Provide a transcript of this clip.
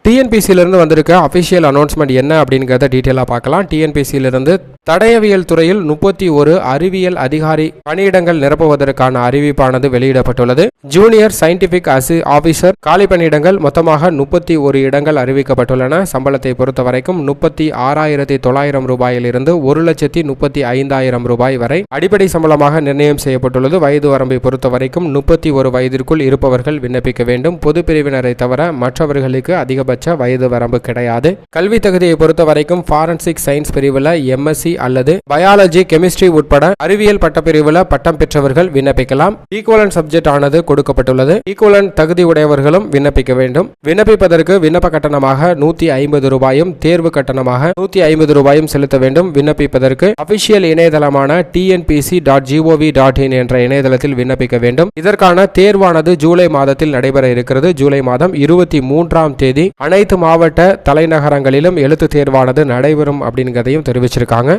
டிஎன்பிசியிலிருந்து வந்திருக்க official announcement என்ன அப்படிங்கிறத டீட்டெயிலாக பார்க்கலாம். டிஎன்பிசியிலிருந்து தடயவியல் துறையில் 31 அறிவியல் அதிகாரி பணியிடங்கள் நிரப்புவதற்கான அறிவிப்பானது வெளியிடப்பட்டுள்ளது. ஜூனியர் சயின்டிபிக் ஆபீசர் காலி பணியிடங்கள் மொத்தமாக 31 இடங்கள் அறிவிக்கப்பட்டுள்ளன. சம்பளத்தை பொறுத்த வரைக்கும் 36,900 ரூபாயிலிருந்து 1,35,000 ரூபாய் வரை அடிப்படை சம்பளமாக நிர்ணயம் செய்யப்பட்டுள்ளது. வயது வரம்பை பொறுத்த வரைக்கும் 31 வயதிற்குள் இருப்பவர்கள் விண்ணப்பிக்க வேண்டும். பொது பிரிவினரை தவிர மற்றவர்களுக்கு அதிகபட்ச வயது வரம்பு கிடையாது. கல்வி தகுதியை பொறுத்த வரைக்கும் ஃபாரன்சிக் சயின்ஸ் பிரிவில் எம்எஸ்சி அல்லது பயாலஜி, கெமிஸ்ட்ரி உட்பட அறிவியல் பட்டப்பிரிவில் பட்டம் பெற்றவர்கள் விண்ணப்பிக்கலாம். ஈக்குவலன்ட் சப்ஜெக்ட் ஆனது கொடுக்கப்பட்டுள்ளது. ஈக்குவலன்ட் தகுதி உடையவர்களும் விண்ணப்பிக்க வேண்டும். விண்ணப்பிப்பதற்கு விண்ணப்ப கட்டணமாக 150 ரூபாயும் தேர்வு கட்டணமாக 150 ரூபாயும் செலுத்த வேண்டும். விண்ணப்பிப்பதற்கு அபிஷியல் இணையதளமான tnpc.gov.in என்ற இணையதளத்தில் விண்ணப்பிக்க வேண்டும். இதற்கான தேர்வானது ஜூலை மாதத்தில் நடைபெற இருக்கிறது. ஜூலை மாதம் 23ஆம் தேதி அனைத்து மாவட்ட தலைநகரங்களிலும் எழுத்து தேர்வானது நடைபெறும் அப்படிங்கிறதையும் தெரிவிச்சிருக்காங்க.